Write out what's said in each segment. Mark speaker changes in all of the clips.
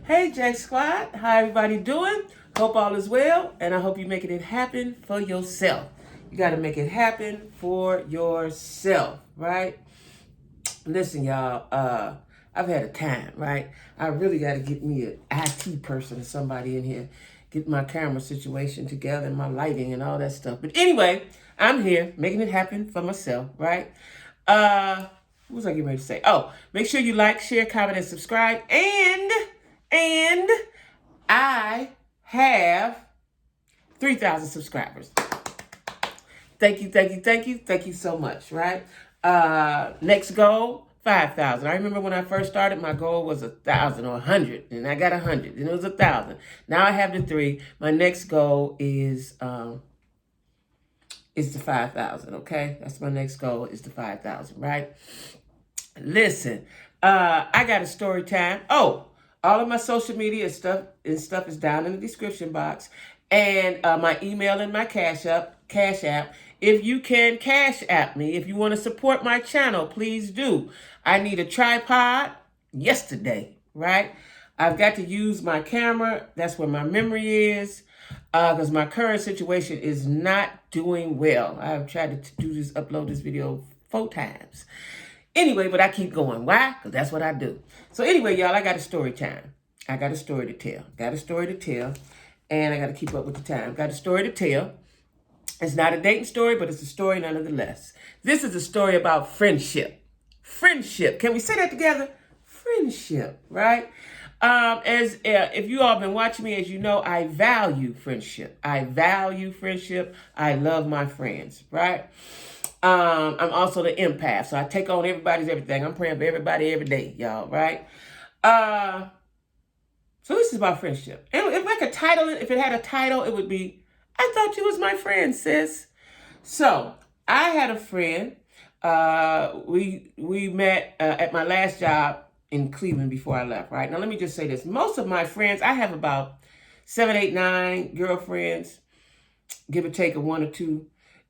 Speaker 1: Hey, Jack Squad. How everybody doing? Hope all is well, and I hope you're making it happen for yourself. You got to make it happen for yourself, right? Listen, y'all. I've had a time, right? I really got to get me an IT person or somebody in here, get my camera situation together and my lighting and all that stuff. But anyway, I'm here making it happen for myself, right? What was I getting ready to say? Oh, make sure you like, share, comment, and subscribe. And I have 3,000 subscribers. Thank you so much, right? Next goal, 5,000. I remember when I first started, my goal was 1,000 or 100, and I got 100, and it was 1,000. Now I have the 3. My next goal is the 5,000, okay? That's my next goal, is the 5,000, right? Listen, I got a story time. Oh, all of my social media stuff is down in the description box, and my email and my Cash App. If you can Cash App me, if you want to support my channel, please do. I need a tripod yesterday, right? I've got to use my camera. That's where my memory is, because my current situation is not doing well. I've tried to upload this video 4 times. Anyway, but I keep going. Why? Because that's what I do. So anyway, y'all, I got a story time. I got a story to tell. And I got to keep up with the time. Got a story to tell. It's not a dating story, but it's a story nonetheless. This is a story about friendship. Friendship. Can we say that together? Friendship, right? If you all been watching me, as you know, I value friendship. I love my friends, right? I'm also the empath, so I take on everybody's everything. I'm praying for everybody every day, y'all, right? So this is about friendship. And if it had a title, it would be, I thought you was my friend, sis. So I had a friend. We met at my last job in Cleveland before I left, right? Now let me just say this. Most of my friends, I have about 7, 8, 9 girlfriends, give or take a 1 or 2,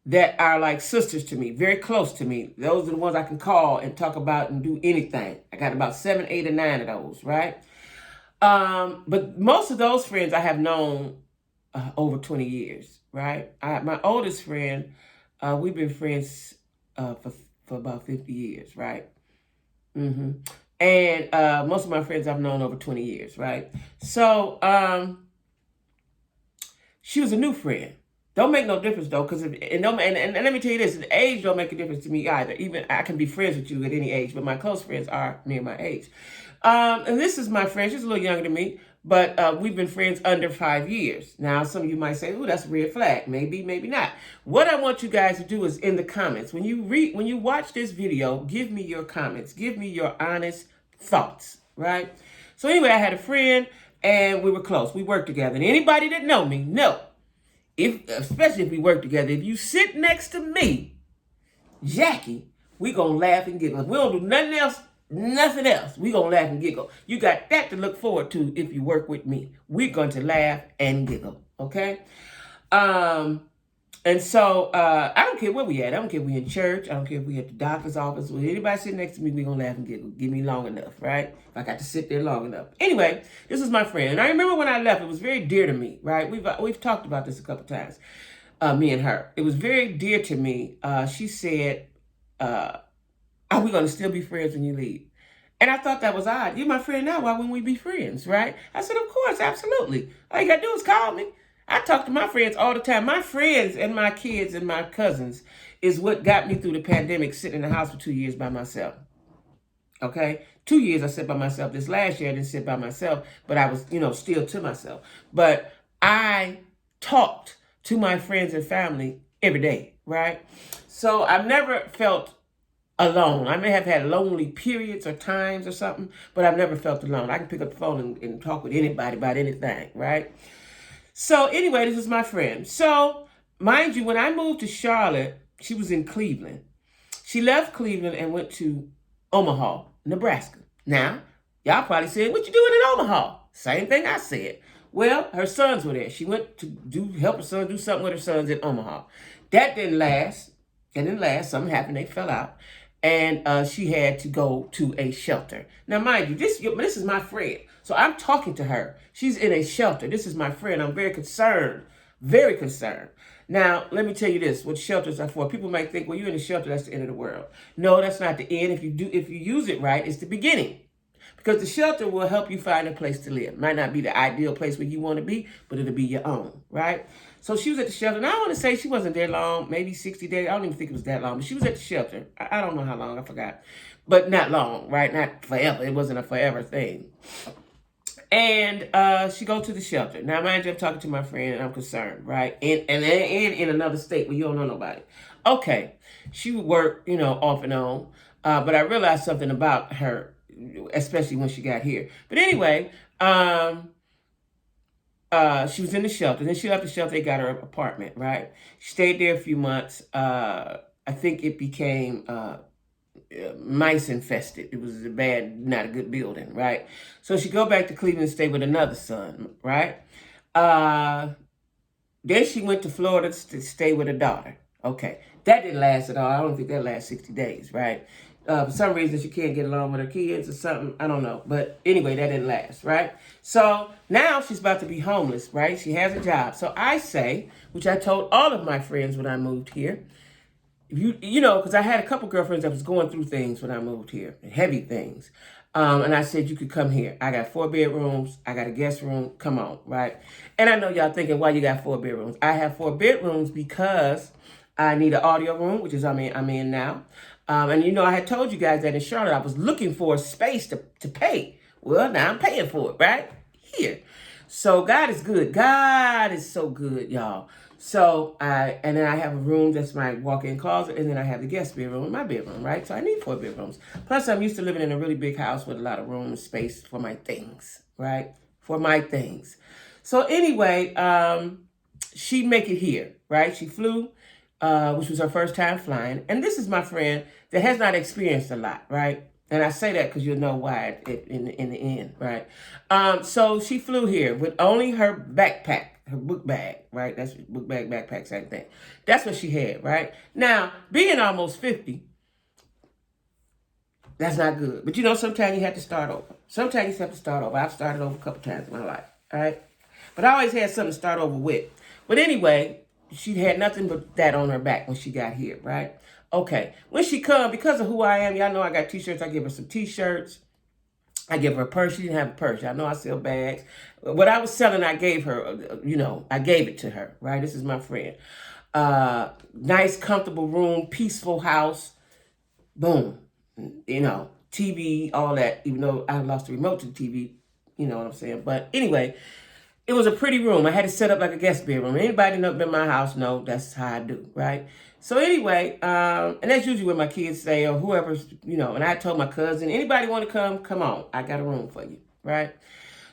Speaker 1: that are like sisters to me, very close to me. Those are the ones I can call and talk about and do anything. I got about 7, 8, or 9 of those, right? But most of those friends I have known over 20 years, right? My oldest friend, we've been friends for about 50 years, right? And most of my friends I've known over 20 years, right? So she was a new friend. Don't make no difference though, because and let me tell you this: the age don't make a difference to me either. Even I can be friends with you at any age, but my close friends are near my age. And this is my friend; she's a little younger than me, but we've been friends under 5 years. Now, some of you might say, "Oh, that's a red flag." Maybe, maybe not. What I want you guys to do is in the comments when you watch this video, give me your comments, give me your honest thoughts, right? So anyway, I had a friend, and we were close. We worked together, and anybody that know me know. Especially if we work together, if you sit next to me, Jackie, we gonna laugh and giggle. If we don't do nothing else, we gonna laugh and giggle. You got that to look forward to if you work with me. We're going to laugh and giggle, okay? And so I don't care where we at. I don't care if we in church. I don't care if we at the doctor's office. With anybody sitting next to me, we gonna laugh and giggle. Give me long enough, right? If I got to sit there long enough. Anyway, this is my friend. And I remember when I left, it was very dear to me, right? We've talked about this a couple times, me and her. It was very dear to me. She said, are we gonna still be friends when you leave? And I thought that was odd. You're my friend now. Why wouldn't we be friends, right? I said, of course, absolutely. All you gotta do is call me. I talk to my friends all the time. My friends and my kids and my cousins is what got me through the pandemic, sitting in the house for 2 years by myself. Okay? 2 years I sat by myself. This last year I didn't sit by myself, but I was, still to myself. But I talked to my friends and family every day, right? So I've never felt alone. I may have had lonely periods or times or something, but I've never felt alone. I can pick up the phone and talk with anybody about anything, right? So anyway, this is my friend. So mind you, when I moved to Charlotte, she was in Cleveland. She left Cleveland and went to Omaha, Nebraska. Now, y'all probably said, what you doing in Omaha? Same thing I said. Well, her sons were there. She went to help her son do something with her sons in Omaha. That didn't last. Something happened. They fell out. And she had to go to a shelter. Now, mind you, this is my friend. So I'm talking to her. She's in a shelter. This is my friend. I'm very concerned. Very concerned. Now, let me tell you this, what shelters are for. People might think, well, you're in a shelter, that's the end of the world. No, that's not the end. If you use it right, it's the beginning. Because the shelter will help you find a place to live. Might not be the ideal place where you want to be, but it'll be your own, right? So she was at the shelter. And I want to say she wasn't there long, maybe 60 days. I don't even think it was that long, but she was at the shelter. I don't know how long, I forgot. But not long, right? Not forever. It wasn't a forever thing. And she goes to the shelter. Now, mind you, I'm talking to my friend and I'm concerned, right? And in another state where you don't know nobody. Okay, she would work, off and on. But I realized something about her, especially when she got here. But anyway, she was in the shelter. Then she left the shelter. They got her apartment, right? She stayed there a few months. I think it became mice infested. It was not a good building, right? So she go back to Cleveland and stay with another son, right? Then she went to Florida to stay with a daughter. Okay, that didn't last at all. I don't think that lasted 60 days, right? For some reason, she can't get along with her kids or something. I don't know. But anyway, that didn't last, right? So now she's about to be homeless, right? She has a job. So I say, which I told all of my friends when I moved here, because I had a couple girlfriends that was going through things when I moved here, heavy things. And I said, you could come here. I got 4 bedrooms. I got a guest room. Come on, right? And I know y'all thinking, why you got 4 bedrooms? I have 4 bedrooms because I need an audio room, which is I'm in now. And I had told you guys that in Charlotte, I was looking for a space to pay. Well, now I'm paying for it, right? Here. So God is good. God is so good, y'all. So and then I have a room that's my walk-in closet, and then I have the guest bedroom and my bedroom, right? So I need 4 bedrooms. Plus, I'm used to living in a really big house with a lot of room and space for my things, right? For my things. So anyway, she make it here, right? She flew, which was her first time flying. And this is my friend that has not experienced a lot, right? And I say that because you'll know why in the end, right? So she flew here with only her backpack, her book bag, right? That's book bag, backpack, same thing. That's what she had, right? Now, being almost 50, that's not good. But sometimes you have to start over. Sometimes you have to start over. I've started over a couple times in my life, all right? But I always had something to start over with. But anyway, she had nothing but that on her back when she got here, right? Okay, when she come, because of who I am, y'all know I got t-shirts. I give her some t-shirts. I give her a purse. She didn't have a purse. Y'all know I sell bags. What I was selling, I gave her, I gave it to her, right? This is my friend. Nice, comfortable room, peaceful house. Boom. TV, all that, even though I lost the remote to the TV, you know what I'm saying? But anyway, it was a pretty room. I had it set up like a guest bedroom. Anybody know been in my house know that's how I do, right? So anyway, and that's usually what my kids say or whoever's, and I told my cousin, anybody want to come on. I got a room for you, right?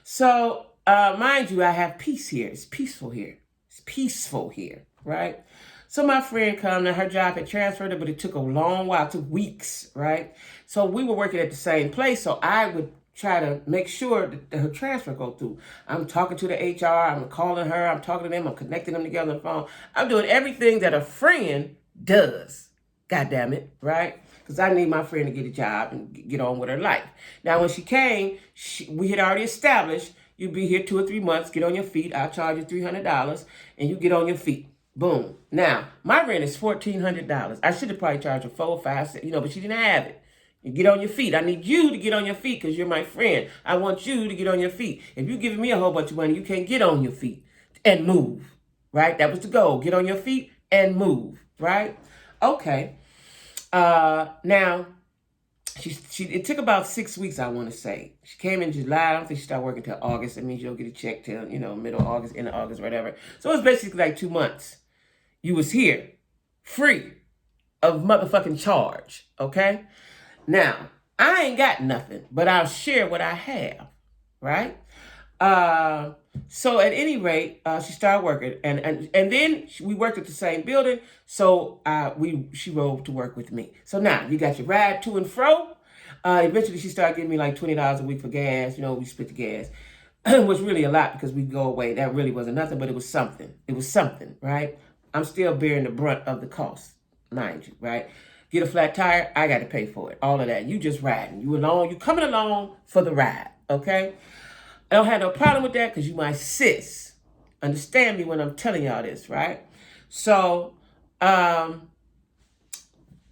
Speaker 1: So, mind you, I have peace here. It's peaceful here. It's peaceful here, right? So my friend come, now her job had transferred her, but it took a long while, it took weeks, right? So we were working at the same place, so I would try to make sure that her transfer go through. I'm talking to the HR, I'm calling her, I'm talking to them, I'm connecting them together on the phone. I'm doing everything that a friend does. God damn it, right? Because I need my friend to get a job and get on with her life. Now, when she came, we had already established you'd be here 2 or 3 months, get on your feet, I'll charge you $300, and you get on your feet. Boom. Now, my rent is $1,400. I should have probably charged her 4 or 5, but she didn't have it. You get on your feet. I need you to get on your feet because you're my friend. I want you to get on your feet. If you're giving me a whole bunch of money, you can't get on your feet and move, right? That was the goal. Get on your feet and move, right? Okay. Now, it took about 6 weeks, I want to say. She came in July. I don't think she started working till August. That means you'll get a check till, middle of August, end of August, whatever. So it's basically like 2 months. You was here, free of motherfucking charge, okay? Now, I ain't got nothing, but I'll share what I have, right? So at any rate, she started working, and then we worked at the same building. So she rode to work with me. So now you got your ride to and fro. Eventually, she started giving me like $20 a week for gas. We split the gas. It was really a lot because we go away. That really wasn't nothing, but it was something. It was something, right? I'm still bearing the brunt of the cost, mind you, right? Get a flat tire, I got to pay for it. All of that. You just riding. You coming along for the ride, okay? I don't have no problem with that because you my sis. Understand me when I'm telling y'all this, right? So,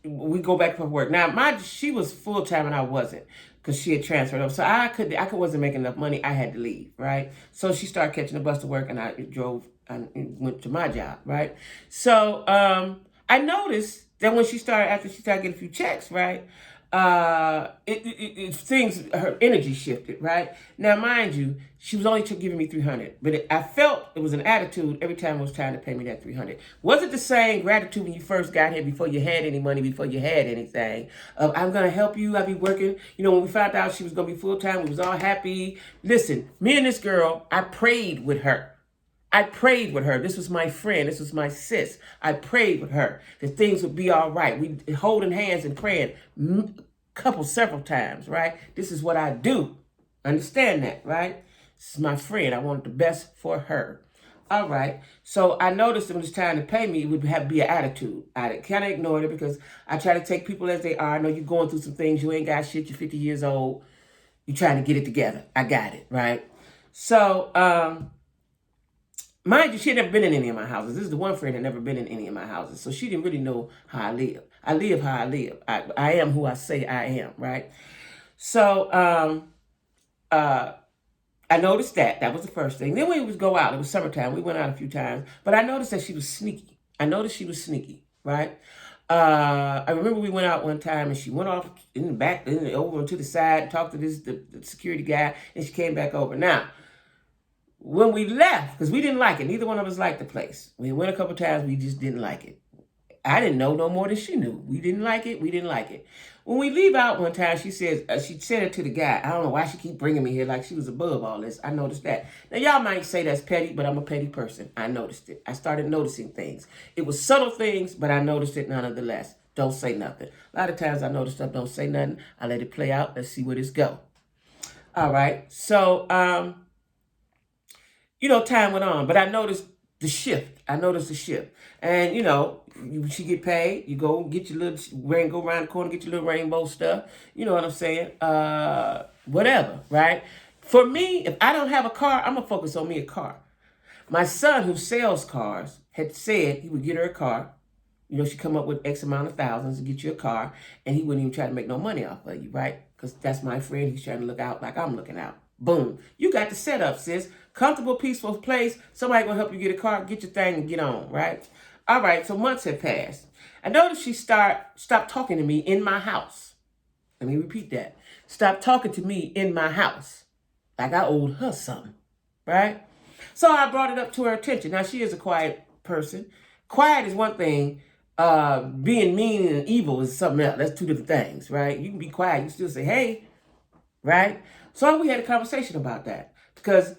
Speaker 1: we go back from work. Now, she was full time and I wasn't because she had transferred up. So I wasn't making enough money. I had to leave, right? So she started catching the bus to work and I drove and went to my job, right? So I noticed that when after she started getting a few checks, right? Her energy shifted, right? Now, mind you, she was only giving me 300, but I felt it was an attitude every time it was time to pay me that 300. Was it the same gratitude when you first got here, before you had any money, before you had anything? I'm gonna help you. I'll be working. You know, when we found out she was gonna be full time, we was all happy. Listen, me and this girl, I prayed with her. This was my friend. This was my sis. I prayed with her that things would be all right. We holding hands and praying several times, right? This is what I do. Understand that, right? This is my friend. I wanted the best for her. All right. So I noticed when it was time to pay me, it would be an attitude. I kind of ignored it because I try to take people as they are. I know you're going through some things. You ain't got shit. You're 50 years old. You're trying to get it together. I got it, right? So, mind you, she had never been in any of my houses. This is the one friend that never been in any of my houses. So she didn't really know how I live. I live how I live. I am who I say I am, right? So I noticed that. That was the first thing. Then when we would go out, it was summertime. We went out a few times. But I noticed that she was sneaky. Right? I remember we went out one time and she went off in the back, over to the side, talked to the security guy, and she came back over. Now, when we left, because we didn't like it, neither one of us liked the place. We went a couple times, we just didn't like it. I didn't know no more than she knew. We didn't like it. When we leave out one time, she said it to the guy. I don't know why she keep bringing me here like she was above all this. I noticed that. Now, y'all might say that's petty, but I'm a petty person. I noticed it. I started noticing things. It was subtle things, but I noticed it nonetheless. Don't say nothing. A lot of times I notice stuff, don't say nothing. I let it play out. Let's see where this go. All right. So, time went on, but I noticed the shift. And, she get paid. You go get your little go around the corner, get your little rainbow stuff. You know what I'm saying? Whatever, right? For me, if I don't have a car, I'm going to focus on me a car. My son, who sells cars, had said he would get her a car. She come up with X amount of thousands to get you a car, and he wouldn't even try to make no money off of you, right? Because that's my friend. He's trying to look out like I'm looking out. Boom. You got the setup, sis. Comfortable, peaceful place. Somebody gonna help you get a car, get your thing, and get on, right? All right, so months had passed. I noticed she stopped talking to me in my house. Let me repeat that. Stop talking to me in my house. Like I owed her something, right? So I brought it up to her attention. Now, she is a quiet person. Quiet is one thing. Being mean and evil is something else. That's two different things, right? You can be quiet. You can still say, hey, right? So we had a conversation about that because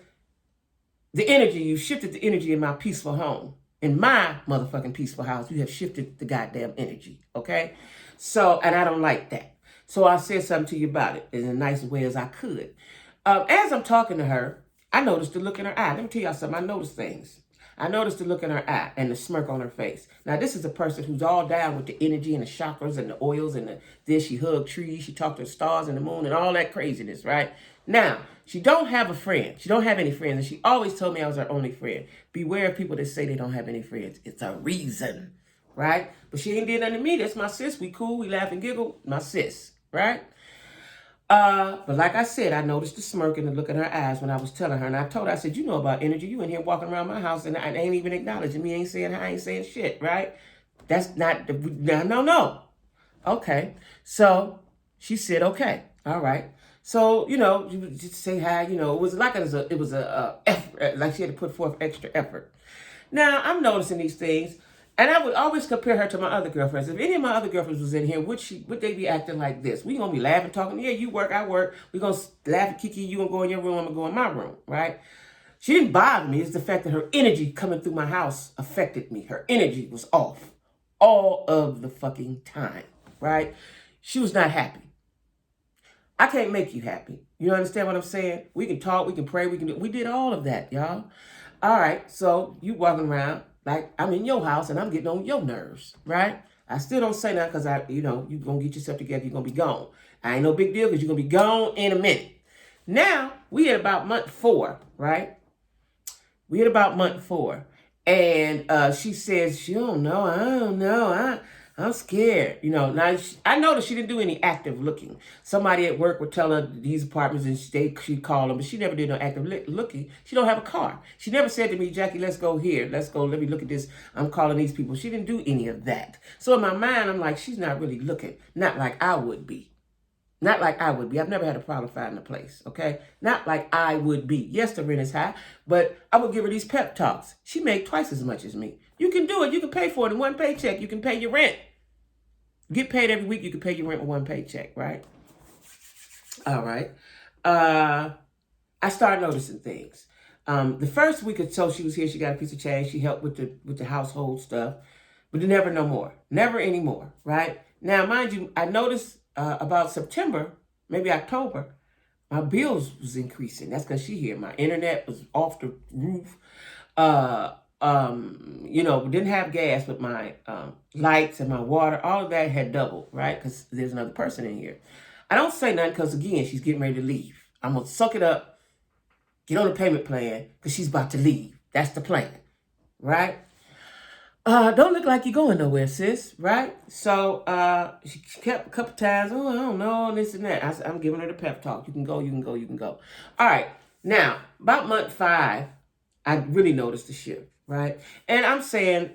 Speaker 1: you shifted the energy in my peaceful home. In my motherfucking peaceful house, you have shifted the goddamn energy, okay? So, and I don't like that. So I said something to you about it in as nice a way as I could. As I'm talking to her, I noticed the look in her eye. Let me tell y'all something. I noticed things. I noticed the look in her eye and the smirk on her face. Now, this is a person who's all down with the energy and the chakras and the oils and this. She hugged trees. She talked to the stars and the moon and all that craziness, right? Now, she don't have a friend. She don't have any friends. And she always told me I was her only friend. Beware of people that say they don't have any friends. It's a reason, right? But she ain't did nothing to me. That's my sis. We cool. We laugh and giggle. My sis, right? But like I said, I noticed the smirk and the look in her eyes when I was telling her. And I told her, I said, you know about energy. You in here walking around my house and I ain't even acknowledging me. I ain't saying shit, right? That's not, no. Okay. So she said, okay. All right. So, you just say hi, it was like effort, like she had to put forth extra effort. Now, I'm noticing these things. And I would always compare her to my other girlfriends. If any of my other girlfriends was in here, would they be acting like this? We gonna be laughing, talking. Yeah, you work, I work. We gonna laugh and kiki. You gonna go in your room, I'm gonna go in my room, right? She didn't bother me. It's the fact that her energy coming through my house affected me. Her energy was off all of the fucking time, right? She was not happy. I can't make you happy. You understand what I'm saying? We can talk, we can pray, we did all of that, y'all. All right, so you walking around like I'm in your house and I'm getting on your nerves, right? I still don't say that because you're going to get yourself together. You're going to be gone. I ain't no big deal because you're going to be gone in a minute. Now, we at about month 4, right? We at about month 4. And she says, she don't know, I don't know, I'm scared. You know, now I noticed she didn't do any active looking. Somebody at work would tell her these apartments and she'd call them, but she never did no active looking. She don't have a car. She never said to me, Jackie, let's go here. Let's go, let me look at this. I'm calling these people. She didn't do any of that. So in my mind, I'm like, she's not really looking. Not like I would be. Not like I would be. I've never had a problem finding a place, okay? Not like I would be. Yes, the rent is high, but I would give her these pep talks. She made twice as much as me. You can do it. You can pay for it in one paycheck. You can pay your rent. Get paid every week. You can pay your rent with one paycheck, right? All right. I started noticing things. The first week or so she was here, she got a piece of change. She helped with the household stuff, but never no more. Never anymore, right? Now, mind you, I noticed about September, maybe October, my bills was increasing. That's because she here. My internet was off the roof. You know, didn't have gas, but my lights and my water, all of that had doubled, right? Because there's another person in here. I don't say nothing because, again, she's getting ready to leave. I'm going to suck it up, get on the payment plan, because she's about to leave. That's the plan, right? Don't look like you're going nowhere, sis, right? So she kept a couple times, oh, I don't know, this and that. I'm giving her the pep talk. You can go, you can go, you can go. All right. Now, about month 5, I really noticed the shift, right? And I'm saying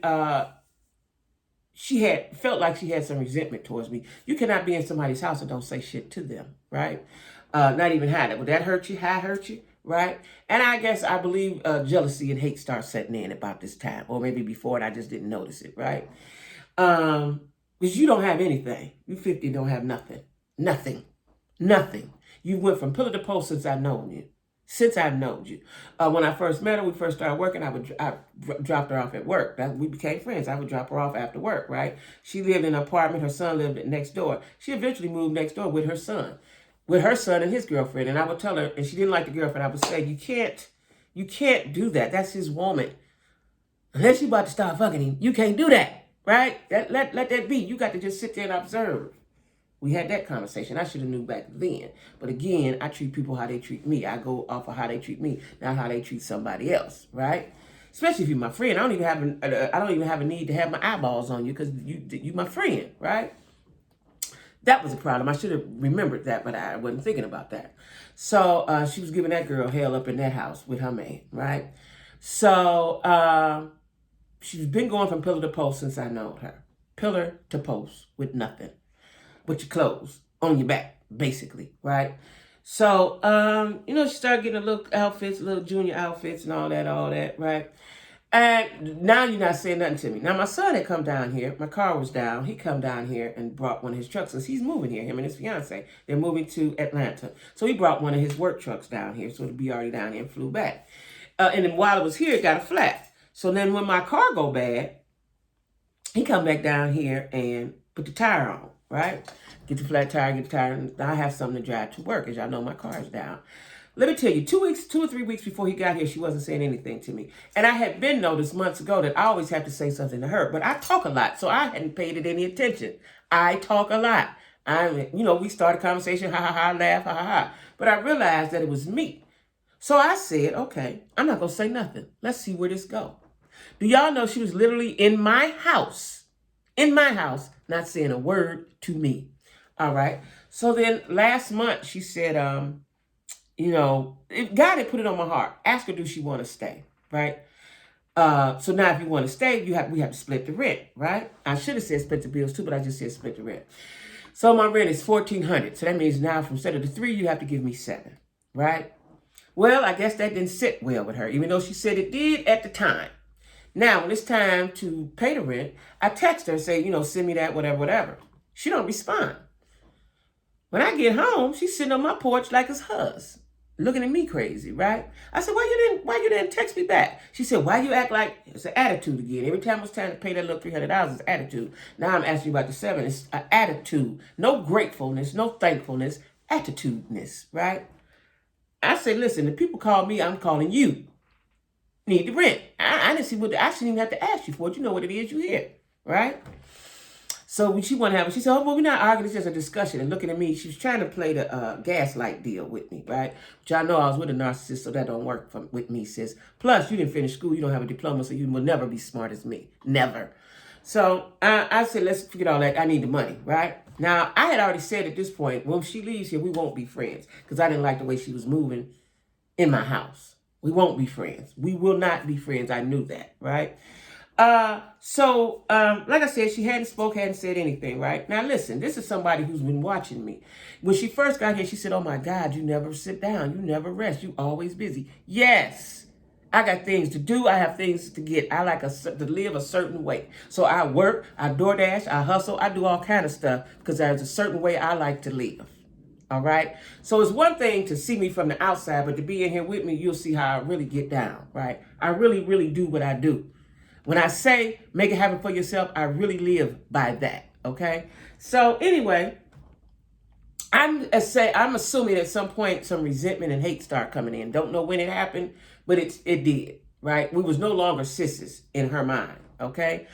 Speaker 1: she had felt like she had some resentment towards me. You cannot be in somebody's house and don't say shit to them, right? Not even hide it. Would that hurt you? How hurt you? Right? And I believe jealousy and hate start setting in about this time, or maybe before, and I just didn't notice it, right? Because you don't have anything. You 50 don't have nothing. Nothing. You went from pillar to post since I've known you. When I first met her, we first started working, I dropped her off at work. We became friends. I would drop her off after work, right? She lived in an apartment. Her son lived next door. She eventually moved next door with her son and his girlfriend. And I would tell her, and she didn't like the girlfriend, I would say, you can't do that. That's his woman. Unless you about to start fucking him, you can't do that, right? Let that be. You got to just sit there and observe. We had that conversation. I should have knew back then. But again, I treat people how they treat me. I go off of how they treat me, not how they treat somebody else, right? Especially if you're my friend. I don't even have a need to have my eyeballs on you because you my friend, right? That was a problem. I should have remembered that, but I wasn't thinking about that. So she was giving that girl hell up in that house with her man, right? So she's been going from pillar to post since I known her. Pillar to post with nothing but your clothes on your back, basically, right? So, she started getting little junior outfits and all that, right? And now you're not saying nothing to me. Now, my son had come down here. My car was down. He come down here and brought one of his trucks. Because he's moving here, him and his fiance. They're moving to Atlanta. So he brought one of his work trucks down here. So it'll be already down here and flew back. And then while it was here, it got a flat. So then when my car go bad, he come back down here and put the tire on, right? Get the flat tire, and I have something to drive to work. As y'all know, my car is down. Let me tell you, 2 or 3 weeks before he got here, she wasn't saying anything to me. And I had been noticed months ago that I always have to say something to her. But I talk a lot, so I hadn't paid it any attention. I talk a lot. We start a conversation, ha, ha, ha, laugh, ha, ha, ha. But I realized that it was me. So I said, okay, I'm not going to say nothing. Let's see where this goes. Do y'all know she was literally in my house, not saying a word to me. All right. So then last month she said, God had put it on my heart. Ask her, do she want to stay, right? So now if you want to stay, we have to split the rent, right? I should have said split the bills too, but I just said split the rent. So my rent is $1,400. So that means now instead of the 3, you have to give me 7, right? Well, I guess that didn't sit well with her, even though she said it did at the time. Now, when it's time to pay the rent, I text her and say, send me that, whatever. She don't respond. When I get home, she's sitting on my porch like it's hers, looking at me crazy, right? I said, why you didn't text me back? She said, why you act like it's an attitude again? Every time it's time to pay that little $300, it's attitude. Now I'm asking you about the 7. It's an attitude. No gratefulness, no thankfulness, attitudeness, right? I said, listen, if people call me, I'm calling you. Need the rent. I didn't see I shouldn't even have to ask you for it. You know what it is, you hear, right? So when she wanted to have it, she said, oh, well, we're not arguing. It's just a discussion. And looking at me, she was trying to play the gaslight deal with me, right? Which I know I was with a narcissist, so that don't work with me, sis. Plus, you didn't finish school. You don't have a diploma, so you will never be smart as me. Never. So I said, let's forget all that. I need the money, right? Now, I had already said at this point, when she leaves here, we won't be friends because I didn't like the way she was moving in my house. We won't be friends. We will not be friends. I knew that, right? So like I said, she hadn't said anything, right? Now, listen, this is somebody who's been watching me. When she first got here, she said, oh my God, you never sit down. You never rest. You always busy. Yes. I got things to do. I have things to get. I like to live a certain way. So I work, I DoorDash, I hustle, I do all kind of stuff because there's a certain way I like to live. All right. So it's one thing to see me from the outside, but to be in here with me, you'll see how I really get down, right? I really, really do what I do. When I say make it happen for yourself, I really live by that. Okay. So anyway, I'm assuming at some point some resentment and hate start coming in. Don't know when it happened, but it did, right? We was no longer sisters in her mind, okay?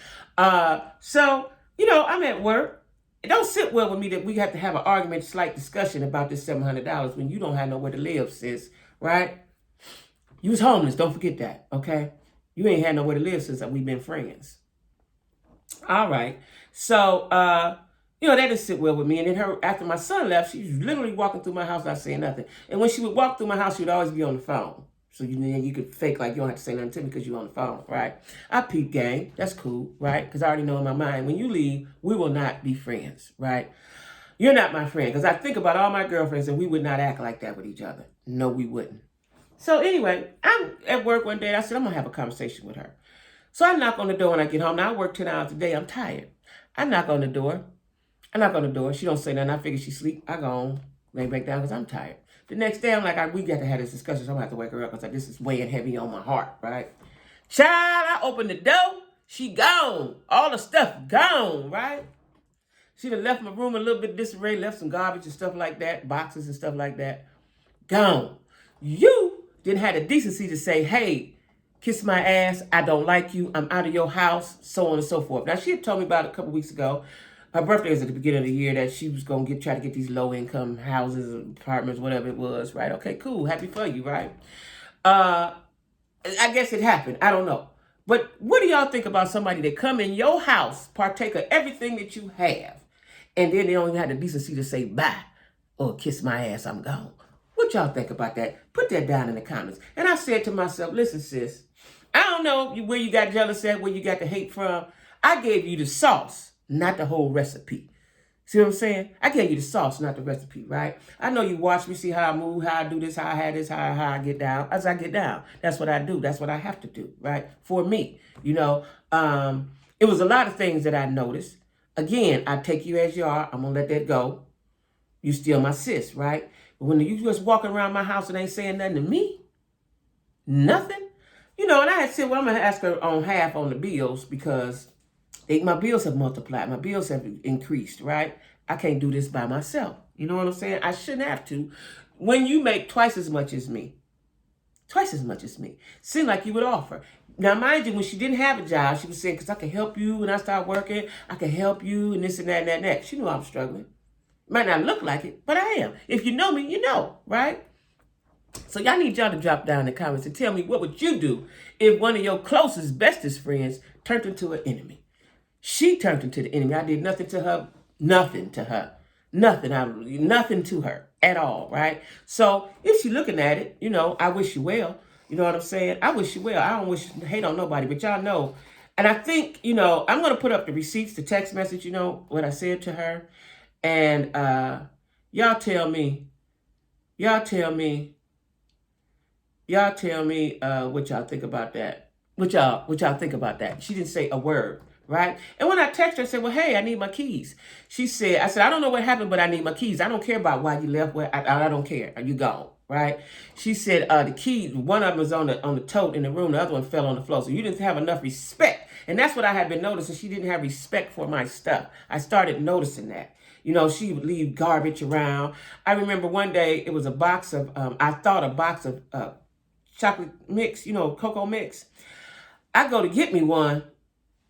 Speaker 1: So, I'm at work. It don't sit well with me that we have to have an argument, slight discussion about this $700 when you don't have nowhere to live, sis, right? You was homeless, don't forget that, okay? You ain't had nowhere to live since we've been friends. All right. So, that didn't sit well with me. And then after my son left, she was literally walking through my house not saying nothing. And when she would walk through my house, she would always be on the phone. So you could fake like you don't have to say nothing to me because you're on the phone, right? I peep gang. That's cool, right? Because I already know in my mind, when you leave, we will not be friends, right? You're not my friend. Because I think about all my girlfriends and we would not act like that with each other. No, we wouldn't. So anyway, I'm at work one day. I said, I'm going to have a conversation with her. So I knock on the door when I get home. Now I work 10 hours a day. I'm tired. I knock on the door. She don't say nothing. I figure she sleep. I go home, lay back down because I'm tired. The next day, I'm like, we got to have this discussion. So I'm going to have to wake her up because this is weighing heavy on my heart, right? Child, I open the door. She gone. All the stuff gone, right? She done left my room a little bit disarray, left some garbage and stuff like that, boxes and stuff like that. Gone. You didn't have the decency to say, hey, kiss my ass, I don't like you, I'm out of your house, so on and so forth. Now, she had told me about a couple weeks ago. Her birthday was at the beginning of the year that she was going to try to get these low-income houses, apartments, whatever it was, right? Okay, cool. Happy for you, right? I guess it happened. I don't know. But what do y'all think about somebody that come in your house, partake of everything that you have, and then they don't even have the decency to say bye or kiss my ass, I'm gone? What y'all think about that? Put that down in the comments. And I said to myself, listen, sis, I don't know where you got jealous at, where you got the hate from. I gave you the sauce, not the whole recipe. See what I'm saying? I gave you the sauce, not the recipe, right? I know you watch me, see how I move, how I do this, how I have this, how I get down. As I get down, that's what I do. That's what I have to do, right? For me, it was a lot of things that I noticed. Again, I take you as you are. I'm going to let that go. You still my sis, right? But when you just walking around my house and ain't saying nothing to me, nothing, and I had said, well, I'm going to ask her on half on the bills because my bills have multiplied. My bills have increased, right? I can't do this by myself. You know what I'm saying? I shouldn't have to. When you make twice as much as me, seemed like you would offer. Now, mind you, when she didn't have a job, she was saying, because I can help you when I start working. I can help you and this and that and that and that. She knew I'm struggling. Might not look like it, but I am. If you know me, you know, right? So y'all need y'all to drop down in the comments and tell me what would you do if one of your closest, bestest friends turned into an enemy. She turned into the enemy. I did nothing to her, nothing to her, nothing to her at all, right? So if she looking at it, I wish you well. You know what I'm saying? I wish you well. I don't wish hate on nobody, but y'all know. And I think, I'm going to put up the receipts, the text message, what I said to her. And y'all tell me what y'all think about that. What y'all think about that? She didn't say a word, right? And when I texted her, I said, well, hey, I need my keys. I said, I don't know what happened, but I need my keys. I don't care about why you left. I don't care. You gone, right? She said the keys, one of them was on the tote in the room. The other one fell on the floor. So you didn't have enough respect. And that's what I had been noticing. She didn't have respect for my stuff. I started noticing that. She would leave garbage around. I remember one day it was a box of, chocolate mix, cocoa mix. I go to get me one.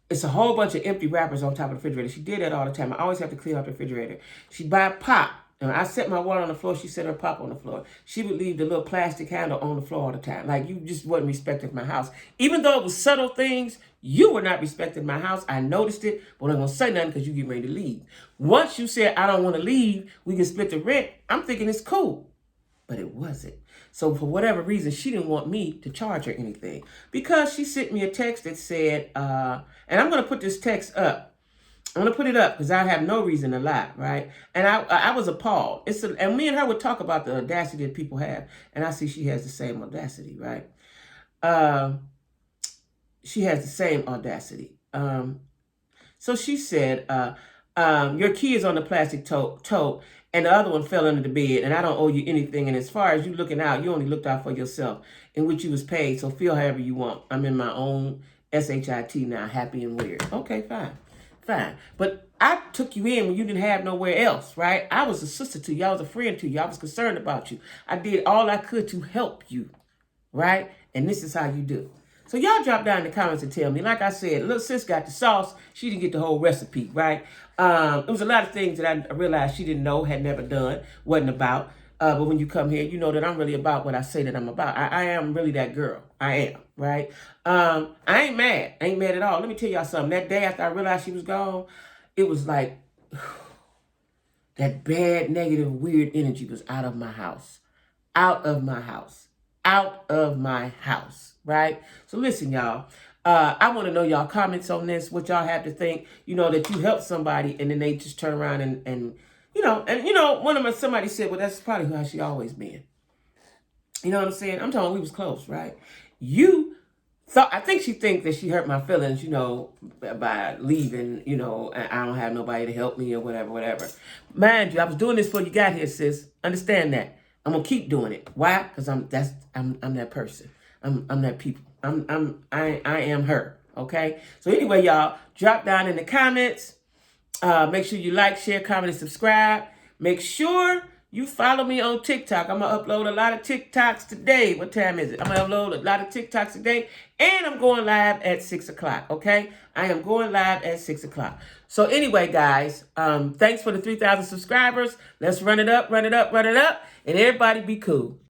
Speaker 1: It's a whole bunch of empty wrappers on top of the refrigerator. She did that all the time. I always have to clean out the refrigerator. She'd buy pop. And I set my water on the floor. She set her pop on the floor. She would leave the little plastic handle on the floor all the time. Like, you just wasn't respecting my house. Even though it was subtle things, you were not respecting my house. I noticed it, but I'm going to say nothing because you get ready to leave. Once you said, I don't want to leave, we can split the rent, I'm thinking it's cool. But it wasn't. So for whatever reason, she didn't want me to charge her anything. Because she sent me a text that said, and I'm going to put this text up. I'm going to put it up because I have no reason to lie, right? And I was appalled. And me and her would talk about the audacity that people have. And I see she has the same audacity, right? She has the same audacity. So she said, your key is on the plastic tote, and the other one fell under the bed, and I don't owe you anything. And as far as you looking out, you only looked out for yourself, in which you was paid. So feel however you want. I'm in my own SHIT now, happy and weird. Okay, fine. But I took you in when you didn't have nowhere else, right? I was a sister to you. I was a friend to you. I was concerned about you. I did all I could to help you, right? And this is how you do. So y'all drop down in the comments and tell me. Like I said, little sis got the sauce. She didn't get the whole recipe, right? It was a lot of things that I realized she didn't know, had never done, wasn't about. But when you come here, you know that I'm really about what I say that I'm about. I am really that girl. I am, right? I ain't mad. I ain't mad at all. Let me tell y'all something. That day after I realized she was gone, it was like that bad, negative, weird energy was out of my house. Out of my house. Out of my house, right? So listen, y'all. I want to know y'all comments on this, what y'all have to think. You know, that you help somebody and then they just turn around and somebody said, well, that's probably how she always been. You know what I'm saying? I'm talking, we was close, right? I think she thinks that she hurt my feelings, by leaving, and I don't have nobody to help me or whatever. Mind you, I was doing this before you got here, sis. Understand that. I'm gonna keep doing it. Why? Because I'm that person. I'm that people. I am her. Okay. So anyway, y'all, drop down in the comments. Make sure you like, share, comment, and subscribe. Make sure you follow me on TikTok. I'm going to upload a lot of TikToks today. What time is it? I'm going to upload a lot of TikToks today. And I'm going live at 6 o'clock, okay? I am going live at 6 o'clock. So anyway, guys, thanks for the 3,000 subscribers. Let's run it up. And everybody be cool.